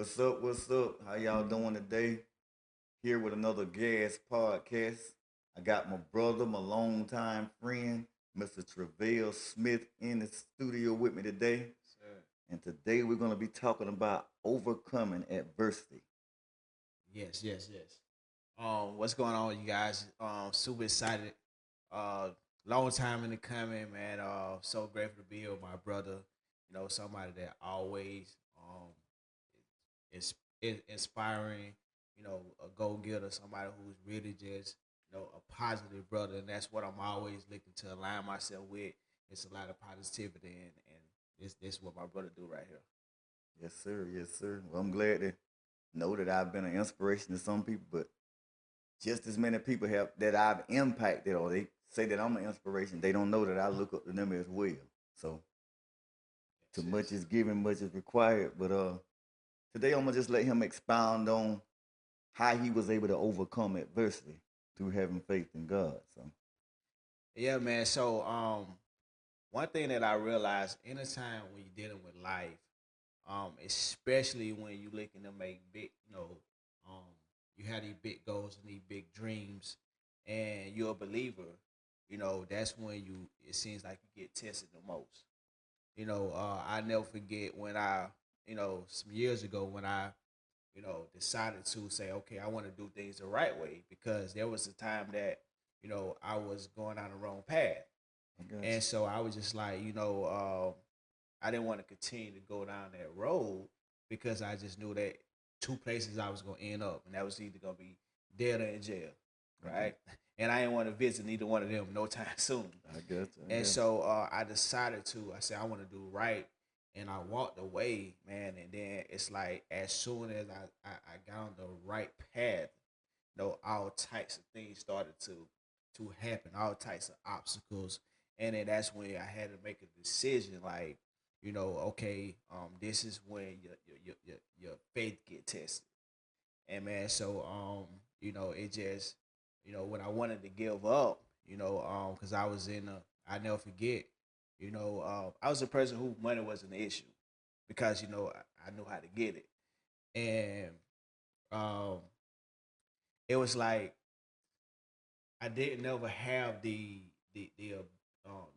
What's up? What's up? How y'all doing today? Here with another G.A.S podcast. I got my brother, my longtime friend, Mr. Travell Smith, in the studio with me today. Sir. And today we're going to be talking about overcoming adversity. Yes. What's going on, you guys? Super excited. Uh, Long time in the coming, man. So grateful to be here with my brother. Somebody that always is inspiring. A go getter, somebody who's really just a positive brother, and that's what I'm always looking to align myself with. It's a lot of positivity, and this is what my brother do right here. Yes, sir. Yes, sir. Well, I'm glad to know that I've been an inspiration to some people, but just as many people have that I've impacted or they say that I'm an inspiration, they don't know that I look up to them as well. So too Yes, much yes. is given, much is required. But today I'm gonna just let him expound on how he was able to overcome adversity through having faith in God. So Yeah, man. One thing that I realized anytime when you're dealing with life, especially when you're looking to make big, um, you have these big goals and these big dreams, and you're a believer, that's when it seems like you get tested the most. I never forget when some years ago when I, decided to say, okay, I want to do things the right way because there was a time that, I was going down the wrong path. I got And you. so I was just like, I didn't want to continue to go down that road because I just knew that two places I was going to end up, and that was either going to be dead or in jail, I got right? And I didn't want to visit neither one of them no time soon. I got you. I And got so I decided I said, I want to do right. And I walked away, man. And then it's like, as soon as I got on the right path, all types of things started to happen, all types of obstacles. And then that's when I had to make a decision, like, okay, this is when your faith get tested. And man, it just, when I wanted to give up, because I was I never forget, I was a person who money wasn't an issue because I knew how to get it, and um, it was like I didn't ever have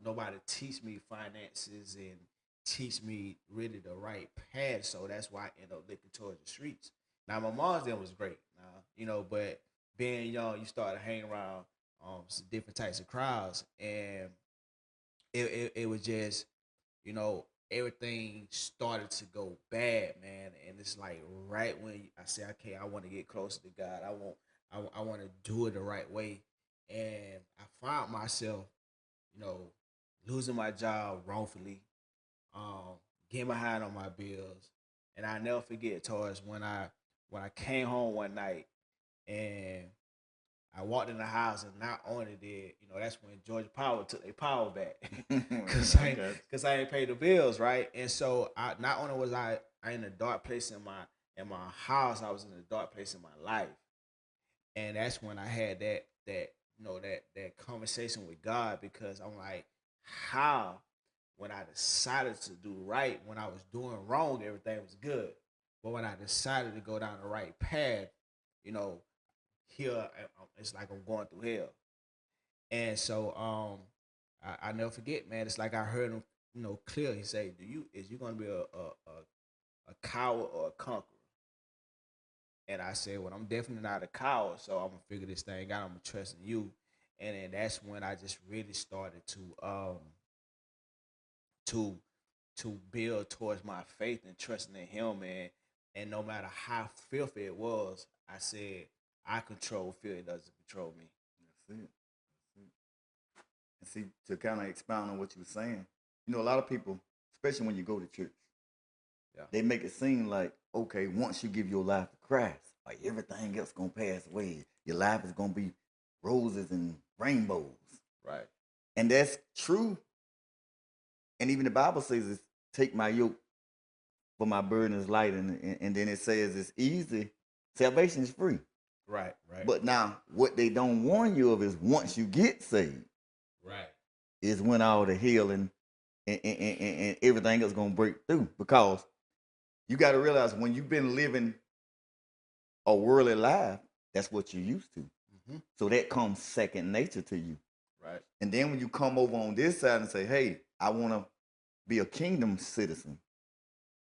nobody teach me finances and teach me really the right path. So that's why I ended up looking towards the streets. Now my mom's then was great, but being young, you start to hang around some different types of crowds, and it was just everything started to go bad, man. And it's like right when I say, okay, I want to get closer to God. I want to do it the right way, and I found myself, you know, losing my job wrongfully, um, getting behind on my bills, and I never forget towards when I came home one night and I walked in the house and not only did, that's when Georgia Power took their power back. cause I I got cause I ain't paid the bills, right? And so I not only was I in a dark place in my house, I was in a dark place in my life. And that's when I had that conversation with God because I'm like, how when I decided to do right, when I was doing wrong, everything was good. But when I decided to go down the right path, you know, here it's like I'm going through hell. And so I never forget, man. It's like I heard him, clear. He say, "Do you is you gonna be a coward or a conqueror?" And I said, "Well, I'm definitely not a coward, so I'm gonna figure this thing out. I'm gonna trust in you." And then that's when I just really started to build towards my faith and trusting in Him, and no matter how filthy it was, I said, "I control fear; it doesn't control me." That's it. That's it. And see, to kind of expound on what you were saying, a lot of people, especially when you go to church, Yeah. they make it seem like, okay, once you give your life to Christ, like everything else gonna pass away. Your life is gonna be roses and rainbows. Right. And that's true. And even the Bible says it's take my yoke for my burden is light, and then it says it's easy. Salvation is free. Right. Right. But now what they don't warn you of is once you get saved, Right. is when all the hell and everything else gonna break through. Because You got to realize when you've been living a worldly life, that's what you're used to. Mm-hmm. So that comes second nature to you. Right. And then when you come over on this side and say, hey, I want to be a kingdom citizen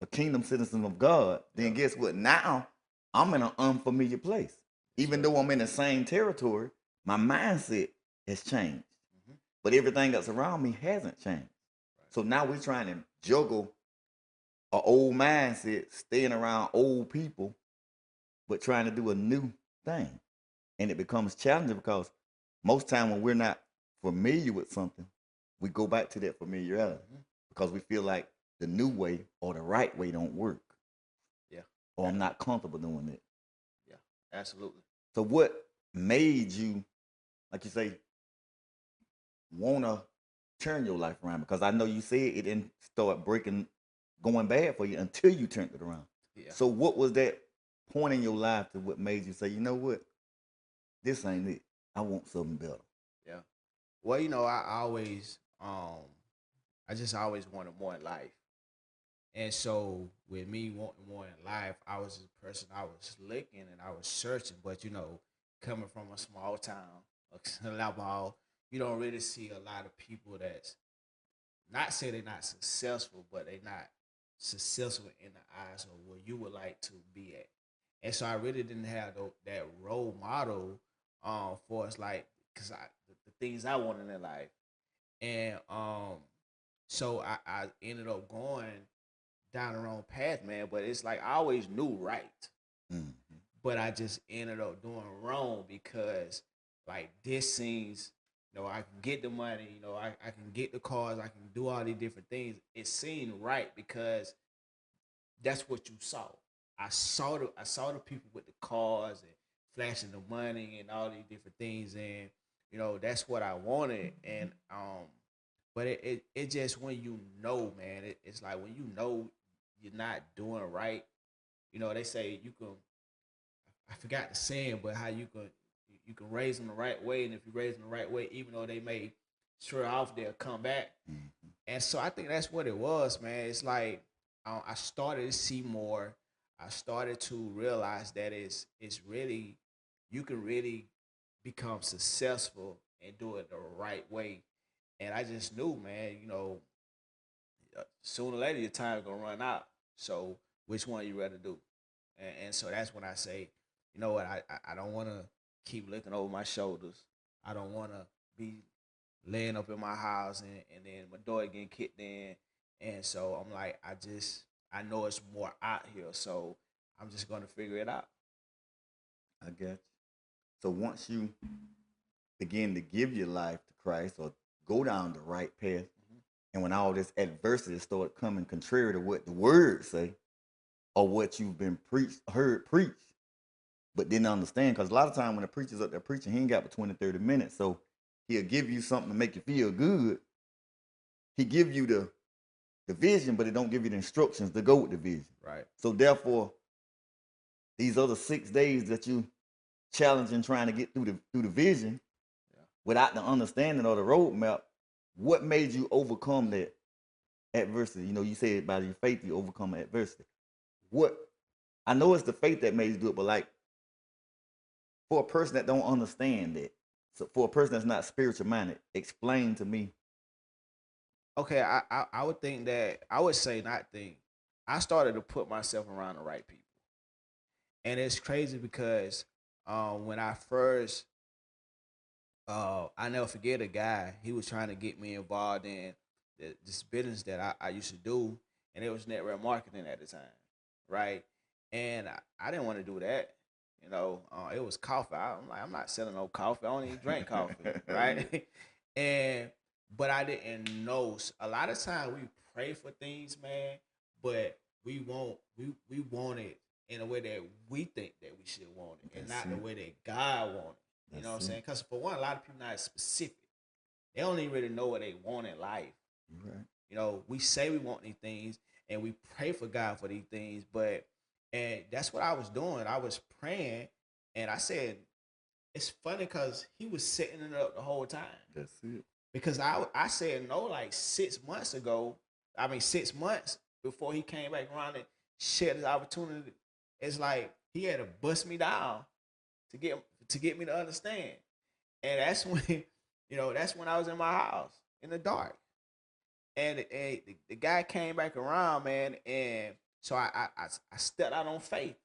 of God, then Yep. guess what? Now I'm in an unfamiliar place. Yes, Even sir. though I'm in the same territory, my mindset has changed. Mm-hmm. But everything that's around me hasn't changed. Right. So now we're trying to juggle an old mindset, staying around old people, but trying to do a new thing. And it becomes challenging because most time when we're not familiar with something, we go back to that familiarity Mm-hmm. because we feel like the new way or the right way don't work, Yeah. or I'm not comfortable doing it. Yeah. Absolutely. So what made you, like you say, wanna turn your life around? Because I know you said it didn't start breaking, going bad for you until you turned it around. Yeah. So what was that point in your life to what made you say, you know what, this ain't it. I want something better. Yeah. Well, I just always wanted more in life. And so with me wanting more in life, I was a person I was looking and I was searching, but coming from a small town, a Alabama, you don't really see a lot of people that's not say they're not successful, but they're not successful in the eyes of where you would like to be at. And so I really didn't have that role model for us, like, because the things I wanted in life. And so I ended up going down the wrong path, man. But it's like I always knew right, Mm-hmm. but I just ended up doing wrong because like this seems, I can get the money, I can get the cars, I can do all these different things. It seemed right because that's what you saw. I saw the people with the cars and flashing the money and all these different things, and that's what I wanted. And but it just when man, it's like when you're not doing right. They say you can. I forgot the saying, but how you can raise them the right way, and if you raise them the right way, even though they may sure off, they'll come back. Mm-hmm. And so I think that's what it was, man. It's like I started to see more. I started to realize that it's really you can really become successful and do it the right way. And I just knew, man, sooner or later your time's gonna run out. So which one you rather do? And so that's when I say, you know what, I don't want to keep looking over my shoulders. I don't want to be laying up in my house and then my daughter getting kicked in. And so I'm like, I know it's more out here. So I'm just gonna figure it out. I get you. So once you begin to give your life to Christ or go down the right path, Mm-hmm. and when all this adversity started coming contrary to what the words say or what you've been heard preached, but didn't understand, because a lot of time when the preacher's up there preaching, he ain't got but 20, 30 minutes. So he'll give you something to make you feel good. He give you the vision, but it don't give you the instructions to go with the vision. Right. So therefore, these other 6 days that you challenging trying to get through the vision Yeah. without the understanding or the roadmap, what made you overcome that adversity? You said by your faith you overcome adversity. What, I know it's the faith that made you do it, but like for a person that don't understand that, so for a person that's not spiritual minded, explain to me. Okay, I would think that I would say not think. I started to put myself around the right people. And it's crazy because when I first I never forget a guy. He was trying to get me involved in this business that I used to do, and it was network marketing at the time, right? And I didn't want to do that. It was coffee. I'm like, I'm not selling no coffee. I don't even drink coffee, Yeah. right? and but I didn't know. A lot of times we pray for things, man, but we want it in a way that we think that we should want it, and That's not the it. way that God wants it. You know what I'm That's it. saying? Because for one, a lot of people not specific. They don't even really know what they want in life. You're right. We say we want these things and we pray for God for these things, and that's what I was doing. I was praying, and I said, it's funny because he was setting it up the whole time. That's it. Because I said no like 6 months ago. I mean 6 months before he came back around and share this opportunity. It's like he had to bust me down to get me to understand. And that's when, that's when I was in my house in the dark. And the guy came back around, man, and so I stepped out on faith,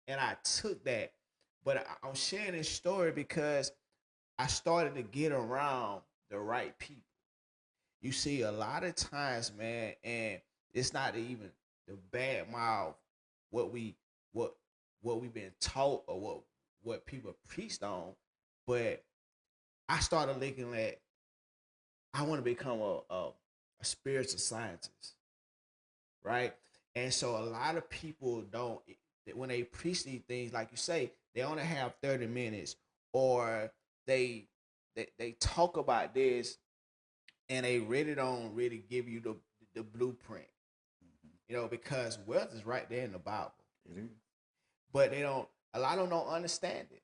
and I took that. But I'm sharing this story because I started to get around the right people. You see, a lot of times, man, and it's not even the bad mouth what we what what we've been taught or what people preached on, but I started looking at I want to become a spiritual scientist, right? And so a lot of people don't when they preach these things, like you say, they only have 30 minutes, or they they talk about this and they really don't really give you the blueprint, because wealth is right there in the Bible. It is. But they don't. A lot of them don't understand it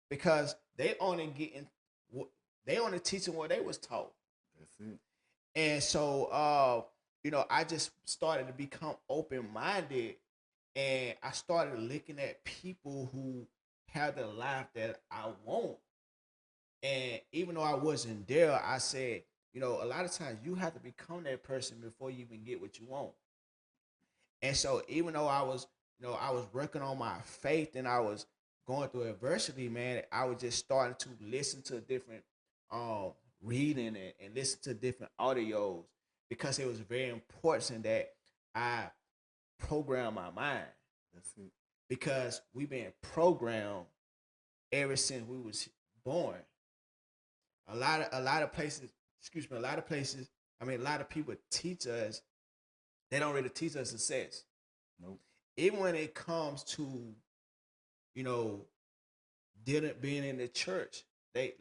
because they only getting they only teaching what they was taught. That's it. And so, I just started to become open minded, and I started looking at people who have the life that I want. And even though I wasn't there, I said, a lot of times you have to become that person before you even get what you want. And so, even though I was working on my faith and I was going through adversity, man, I was just starting to listen to different um reading and listen to different audios because it was very important that I program my mind That's it. because we've been programmed ever since we was born. A lot of places, excuse me, a lot of places, I mean a lot of people teach us, they don't really teach us success. Nope. Even when it comes to, you know, didn't being in the church, they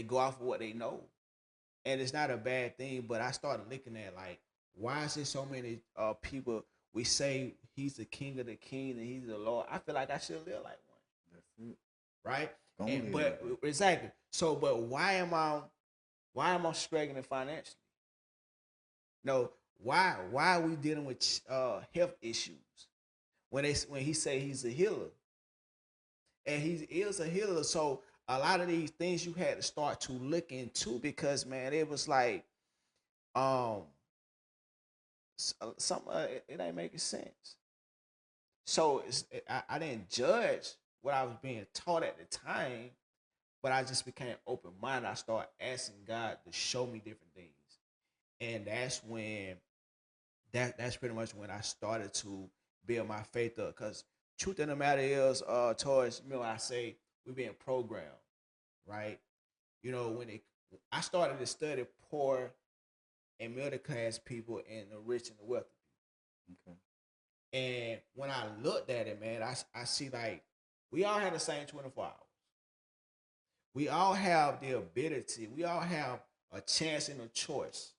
go off of what they know. And it's not a bad thing, but I started looking at like, why is there so many people we say he's the king of the king and he's the Lord? I feel like I should live like one, That's it. right? Don't And live but like that. exactly. So, but why am I struggling financially? No, why are we dealing with health issues when he say he's a healer and he is a healer? So a lot of these things you had to start to look into because man, it was like um some it ain't making sense. So I didn't judge what I was being taught at the time, but I just became open minded. I started asking God to show me different things, and that's pretty much when I started to build my faith up. Because truth in the matter is, towards I say we being programmed, right? When I started to study poor and middle class people and the rich and the wealthy. Okay. And when I looked at it, man, I see like we all have the same 24 hours. We all have the ability. We all have a chance and a choice.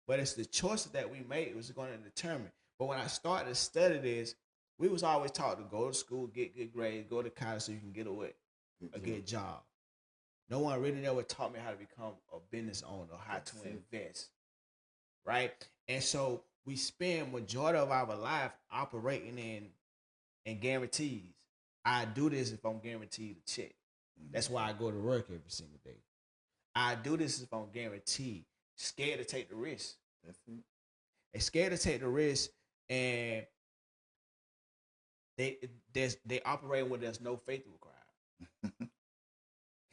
But it's the choices that we make was going to determine. But when I started to study this, we was always taught to go to school, get good grades, go to college so you can get away, Good a job. good job. No one really never taught me how to become a business owner, how That's to it. invest, right? And so we spend majority of our life operating in guarantees. I do this if I'm guaranteed a check. That's Mm-hmm. why I go to work every single day. I do this if I'm guaranteed. Scared to take the risk. That's it. They scared to take the risk, and they they operate where there's no faith required.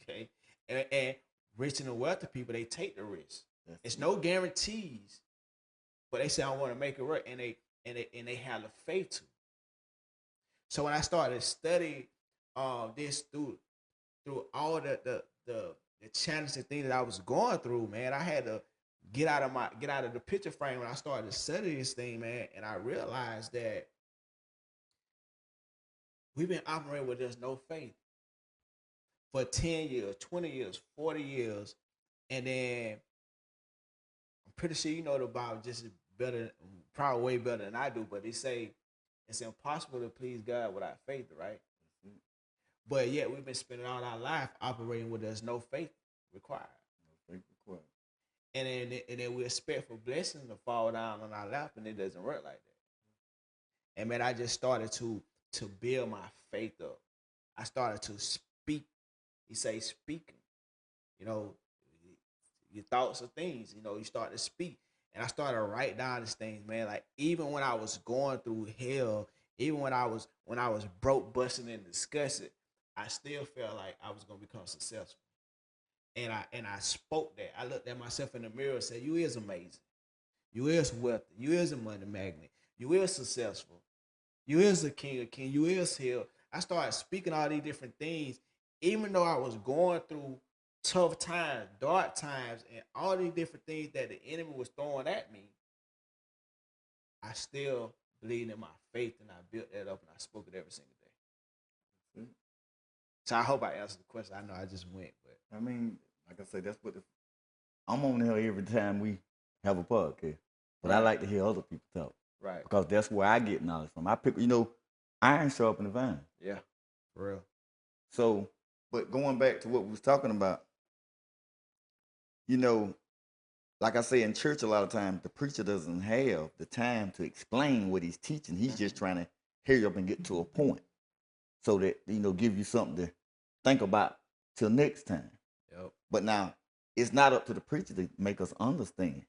Okay, and rich and wealthy people they take the risk. That's It's it. no guarantees, but they say I want to make it work, and they have the faith to. So when I started studying this through all the challenges and things that I was going through, man, I had to get out of the picture frame when I started to study this thing, man, and I realized that we've been operating where there's no faith for 10 years, 20 years, 40 years, and then I'm pretty sure you know the Bible just as better, probably way better than I do, but they say it's impossible to please God without faith, right? That's it. But yet we've been spending all our life operating where there's no faith required. No faith required. And then we expect for blessings to fall down on our lap, and it doesn't work like that. And man, I just started to build my faith up. I started to speak. He say speaking, you know, your thoughts of things, you start to speak. And I started to write down these things, man. Like even when I was going through hell, even when I was broke, busting and disgusted, I still felt like I was gonna become successful. And I spoke that. I looked at myself in the mirror and said, "You is amazing. You is wealthy. You is a money magnet. You is successful. You is a king of kings. You is healed." I started speaking all these different things, even though I was going through tough times, dark times, and all these different things that the enemy was throwing at me. I still believed in my faith, and I built that up, and I spoke it every single day. So I hope I answered the question. I know I just went, but I mean, like I said, that's what I'm on here every time we have a podcast. But I right, like to hear other people talk right, because that's where I get knowledge from. I pick, iron sharpening iron. yeah, for real, So, but going back to what we was talking about, you know, like I say in church a lot of times, the preacher doesn't have the time to explain what he's teaching. He's just trying to hurry up and get to a point so that, give you something to think about till next time. yep, But now, it's not up to the preacher to make us understand.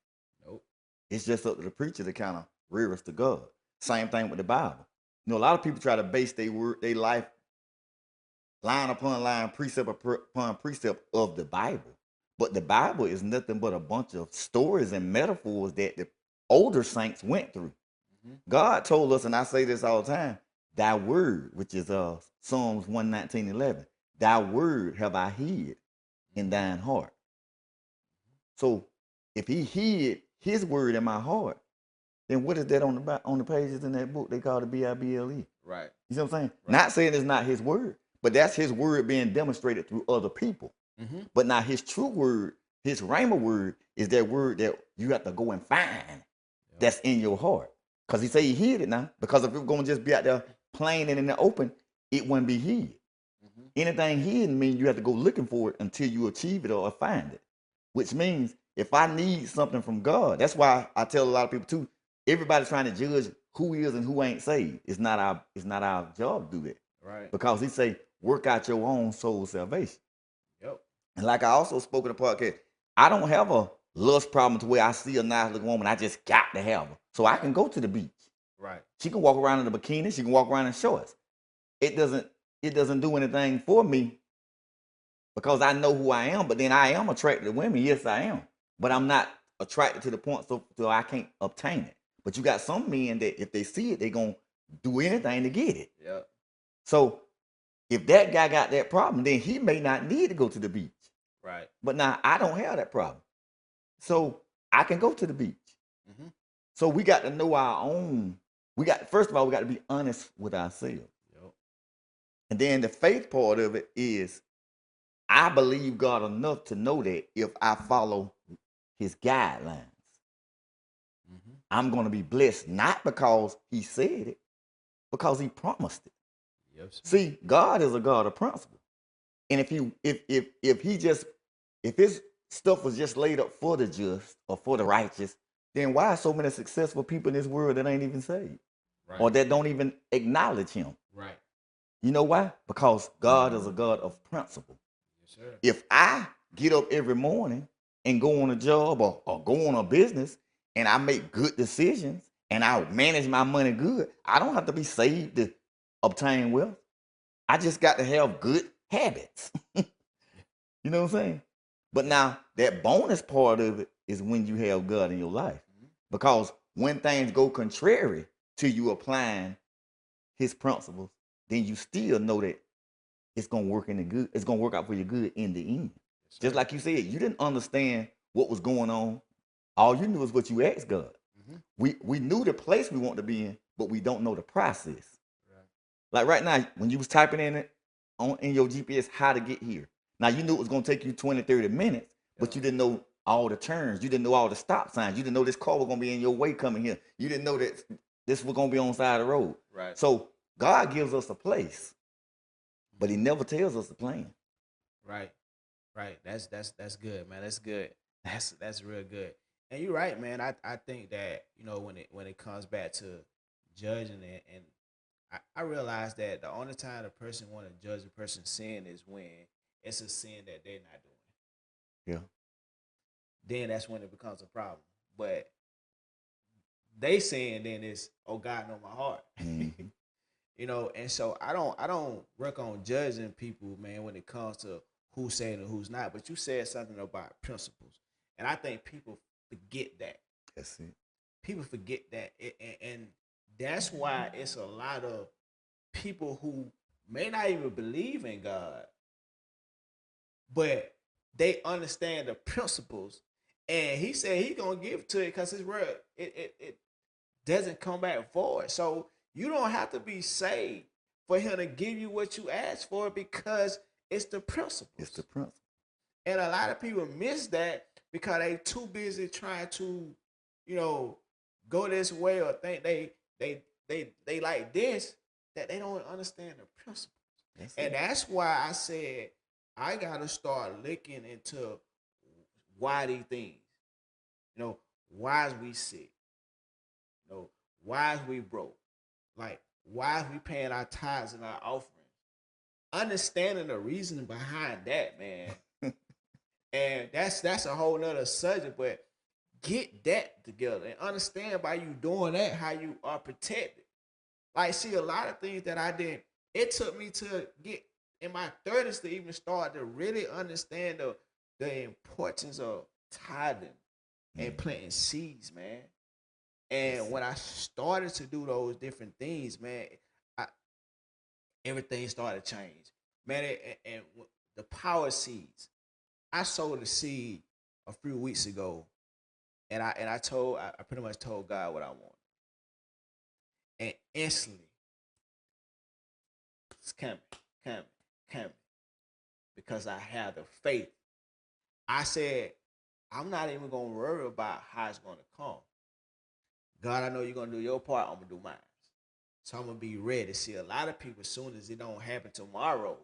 nope, It's just up to the preacher to kind of rear us to God. Same thing with the Bible. A lot of people try to base their life line upon line, precept upon precept of the Bible. But the Bible is nothing but a bunch of stories and metaphors that the older saints went through. hmm God told us, and I say this all the time, thy word, which is Psalms 119:11, thy word have I hid in thine heart. So if he hid his word in my heart, then what is that on the pages in that book they call the Bible? right, You see what I'm saying? right, Not saying it's not his word, but that's his word being demonstrated through other people. hmm But now his true word, his rhema word, is that word that you have to go and find yep, that's in your heart. Because he say he hid it now. Because if it was going to just be out there plain and in the open, it wouldn't be hid. hmm Anything hidden means you have to go looking for it until you achieve it or find it. Which means if I need something from God, that's why I tell a lot of people too, everybody's trying to judge who is and who ain't saved. It's not our job to do that. right, Because he say, work out your own soul salvation. yep, And like I also spoke in the podcast, I don't have a lust problem to where I see a nice looking woman, I just got to have her. So I right, can go to the beach. right, She can walk around in a bikini, she can walk around in shorts. It doesn't it doesn't do anything for me because I know who I am, but then I am attracted to women. Yes, I am. But I'm not attracted to the point so I can't obtain it. But you got some men that if they see it, they're gonna do anything to get it. yep, So if that guy got that problem, then he may not need to go to the beach. right, But now I don't have that problem. So I can go to the beach. hmm So we got to know our own. First of all, we got to be honest with ourselves. yep, And then the faith part of it is I believe God enough to know that if I follow his guidelines, hmm I'm going to be blessed, not because he said it, because he promised it. yep, sir. See, God is a God of principle. And if his stuff was just laid up for the just or for the righteous, then why are so many successful people in this world that ain't even saved or Right, that don't even acknowledge him? right, You know why? Because God is a God of principle. yes, sir. If I get up every morning and go on a job or go on a business and I make good decisions and I manage my money good, I don't have to be saved to obtain wealth. I just got to have good habits. You know what I'm saying? But Yeah. now that bonus part of it is when you have God in your life. Mhm. Because when things go contrary to you applying his principles, then you still know that it's gonna work in the good, it's gonna work out for your good in the end. Yes, Just sir. like you said, you didn't understand what was going on. All you knew is what you asked God. hmm We knew the place we want to be in, but we don't know the process. Right. Like right now, when you was typing in it in your GPS how to get here. Now you knew it was gonna take you 20, 30 minutes, but Yeah. you didn't know all the turns. You didn't know all the stop signs. You didn't know this car was gonna be in your way coming here. You didn't know that this was gonna be on the side of the road. Right. So God gives us a place, but he Mhm. never tells us the plan. Right. Right. That's good, man. That's good. That's real good. And you're right, man. I think that when it comes back to judging it, and I realized that the only time a person want to judge a person's sin is when it's a sin that they're not doing. Yeah. Then that's when it becomes a problem. But they saying then is, oh, God know my heart. Mm-hmm. You know, and so I don't work on judging people, man, when it comes to who's saying and who's not. But you said something about principles, and I think people forget that. That's it. People forget that, and that's why it's a lot of people who may not even believe in God, but they understand the principles. And he said he gonna give it to it because his word it doesn't come back void. So you don't have to be saved for him to give you what you asked for because it's the principles. It's the principle. And a lot of people miss that because they too busy trying to, you know, go this way or think they like this, that they don't understand the principles. And that's why I said I gotta start looking into why these things. You know, why is we sick? You know, why is we broke? Like, why is we paying our tithes and our offerings? Understanding the reason behind that, man. And that's a whole nother subject, but get that together and understand by you doing that how you are protected. Like, see, a lot of things that I did, it took me to get in my 30s to even start to really understand the importance of tithing and planting seeds, man. And when I started to do those different things, man, everything started to change, man. And the power seeds, I sowed a seed a few weeks ago, and I pretty much told God what I wanted, and instantly it's coming, because I have the faith. I said, I'm not even gonna worry about how it's gonna come. God, I know you're gonna do your part. I'm gonna do mine. So I'm gonna be ready. See, a lot of people, as soon as it don't happen tomorrow,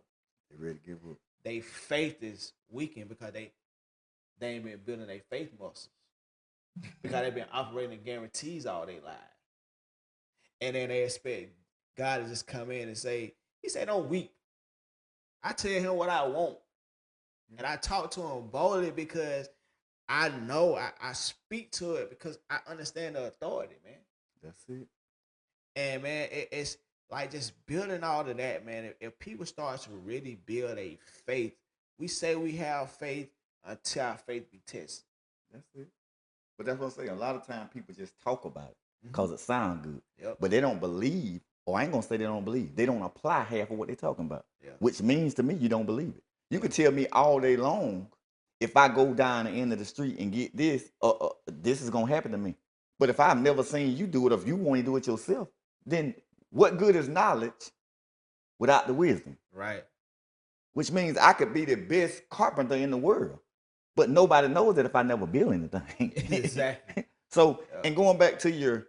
they ready to give up. Their faith is weakened because they ain't been building their faith muscles because they've been operating guarantees all their lives, and then they expect God to just come in and say, He said, "Don't weep." I tell him what I want, and I talk to him boldly because I know I speak to it because I understand the authority, man. That's it. And man, it's like just building all of that, man. If people start to really build a faith, we say we have faith until our faith be tested. That's it. But that's what I'm saying. A lot of times people just talk about it because it sounds good. Yep. But they don't believe, or I ain't gonna say they don't believe. They don't apply half of what they're talking about. Yeah. Which means to me you don't believe it. You can tell me all day long, if I go down the end of the street and get this, this is gonna happen to me. But if I've never seen you do it, or if you want to do it yourself, then what good is knowledge without the wisdom? Right. Which means I could be the best carpenter in the world, but nobody knows that if I never build anything. Exactly. So, and going back to your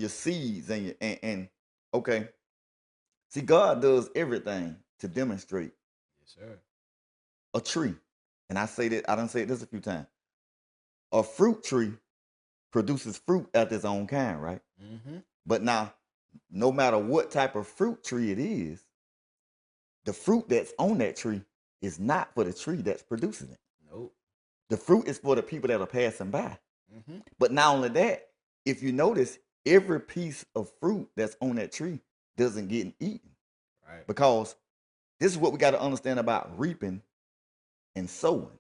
seeds and okay, see, God does everything to demonstrate. Yes, sir. A tree, and I done said this a few times. A fruit tree produces fruit after its own kind, right? Mm-hmm. But now, no matter what type of fruit tree it is, the fruit that's on that tree is not for the tree that's producing it. Nope. The fruit is for the people that are passing by. Mm-hmm. But not only that, if you notice, every piece of fruit that's on that tree doesn't get eaten. Right. Because this is what we got to understand about reaping and sowing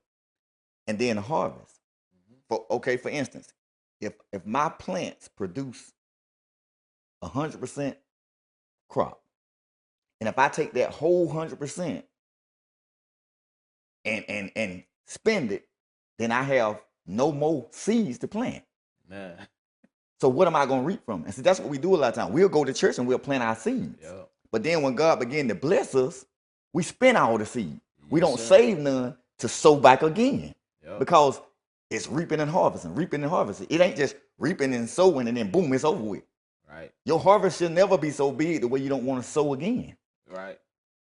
and then harvest. Mm-hmm. For instance, if my plants produce 100% crop, and if I take that whole 100% and spend it, then I have no more seeds to plant. Nah. So what am I going to reap from? And see, that's what we do a lot of times. We'll go to church and we'll plant our seeds. Yep. But then when God began to bless us, we spend all the seed. Yes, we don't save none to sow back again. Yep. Because it's reaping and harvesting, reaping and harvesting. It ain't just reaping and sowing and then boom, it's over with. Right. Your harvest should never be so big the way you don't want to sow again. Right.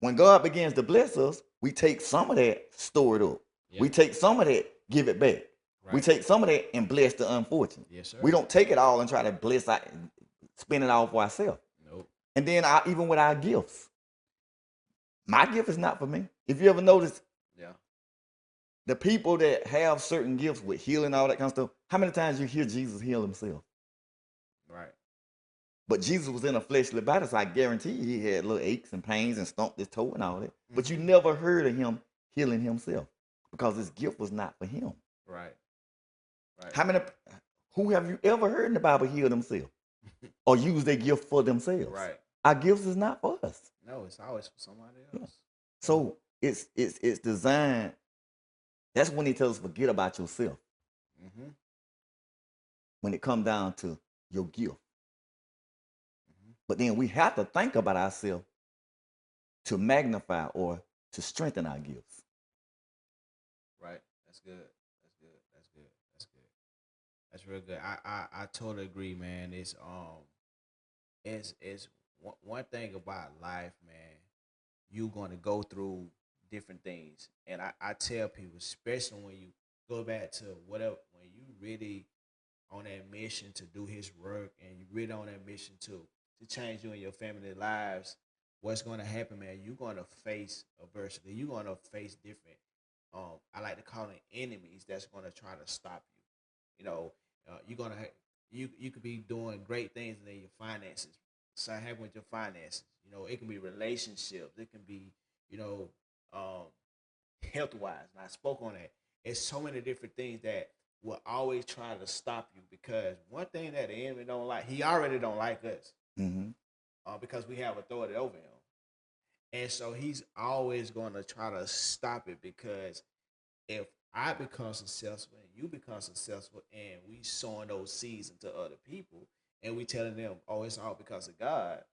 When God begins to bless us, we take some of that, store it up. Yep. We take some of that, give it back. Right. We take some of that and bless the unfortunate. Yes, sir. We don't take it all and try to bless spend it all for ourselves. Nope. And then even with our gifts, my gift is not for me. If you ever notice, Yeah. the people that have certain gifts with healing, all that kind of stuff, how many times you hear Jesus heal himself? Right. But Jesus was in a fleshly body, so I guarantee you he had little aches and pains and stomped his toe and all that. But you Mm-hmm. never heard of him healing himself because his gift was not for him. Right. Right. How many, who have you ever heard in the Bible heal themselves or use their gift for themselves? Right. Our gifts is not for us. No, it's always for somebody Yeah. else. So it's designed. That's when he tells us forget about yourself. Mm-hmm. When it comes down to your gift. Mm-hmm. But then we have to think about ourselves to magnify or to strengthen our gifts. Right. That's good. That's good. That's good. That's good. That's real good. I totally agree, man. It's one thing about life, man. You going to go through different things, and I tell people, especially when you go back to whatever, when you really on that mission to do His work, and you really on that mission to change you and your family lives. What's going to happen, man? You're going to face adversity. You're going to face different. I like to call them enemies that's going to try to stop you. You know, you're gonna you could be doing great things in your finances. Something happen with your finances. You know, it can be relationships. It can be you know um, health wise. And I spoke on that. It's so many different things that will always try to stop you because one thing that the enemy don't like, he already don't like us Mm-hmm. because we have authority over him, and so he's always going to try to stop it because if I become successful and you become successful and we sowing those seeds into other people and we telling them, oh, it's all because of God,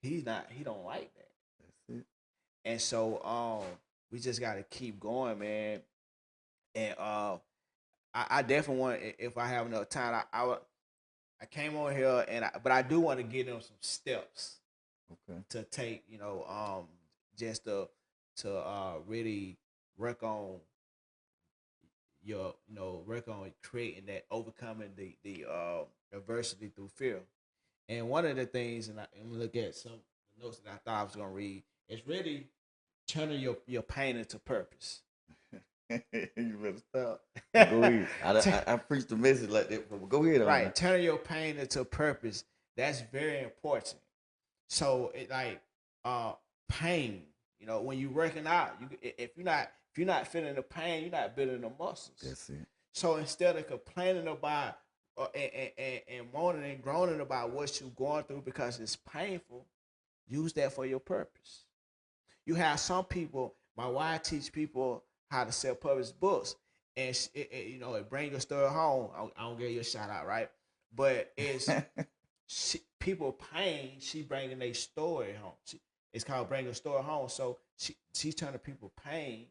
he don't like that. That's it. And so we just gotta keep going, man. And I definitely want if I have enough time, I came on here but I do want to give them some steps Okay. to take, just to really work on work on creating that overcoming the adversity through fear. And one of the things, and I'm gonna look at some notes that I thought I was gonna read, is really turning your pain into purpose. You better stop. Go ahead. I preached a message like that, but go ahead on Right, now. turning your pain into purpose. That's very important. So it like uh pain. You know, when you working out, if you're not feeling the pain, you're not building the muscles. That's it. So instead of complaining about and moaning and groaning about what you're going through because it's painful, use that for your purpose. You have some people. My wife teach people how to sell published books, and it bring your story home. I don't give you a shout out, right? But it's people pain. She bringing their story home. It's called bringing a story home. So she's turning people pain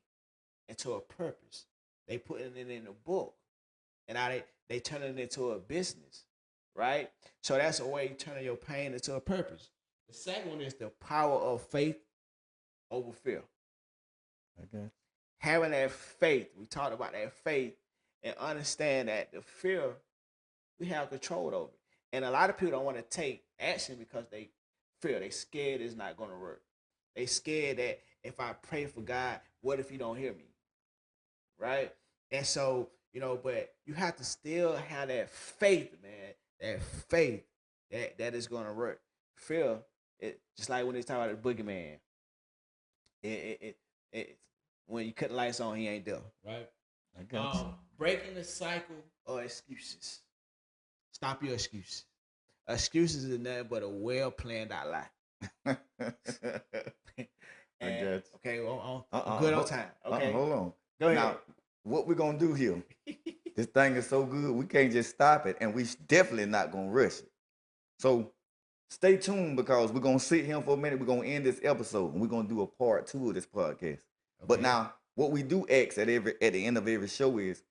into a purpose. They putting it in a book, and now they turning it into a business, right? So that's a way of turning your pain into a purpose. The second one is the power of faith over fear. Okay. Having that faith, we talked about that faith, and understand that the fear we have control over it. And a lot of people don't want to take action because they fear, they scared it's not going to work. They scared that if I pray for God, what if He don't hear me, right? And so but you have to still have that faith, man. That faith that is going to work. Fear, it just like when they talk about the boogeyman. It when you cut the lights on, he ain't there, right? I got you. Breaking the cycle of excuses. Stop your excuses. Excuses is nothing but a well planned out lie. I got you. Okay, I'm good on time. Okay, Hold on. go ahead. Now, what we're gonna do here? This thing is so good, we can't just stop it, and we definitely not gonna rush it. So stay tuned because we're gonna sit here for a minute. We're gonna end this episode, and we're gonna do a part 2 of this podcast. But Okay. now, what we do ask at the end of every show is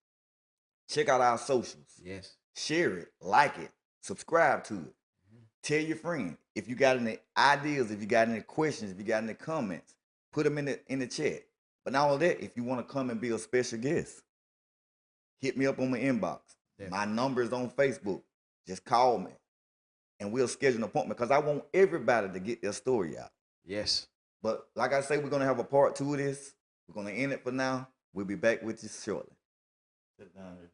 check out our socials, Yes. share it, like it, subscribe to it. Tell your friend. If you got any ideas, if you got any questions, if you got any comments, put them in the chat. But not only that, if you want to come and be a special guest, hit me up on my inbox. Definitely. My number is on Facebook. Just call me. and we'll schedule an appointment because I want everybody to get their story out. Yes. But like I say, we're gonna have a part 2 of this. We're gonna end it for now. We'll be back with you shortly. Sit down here.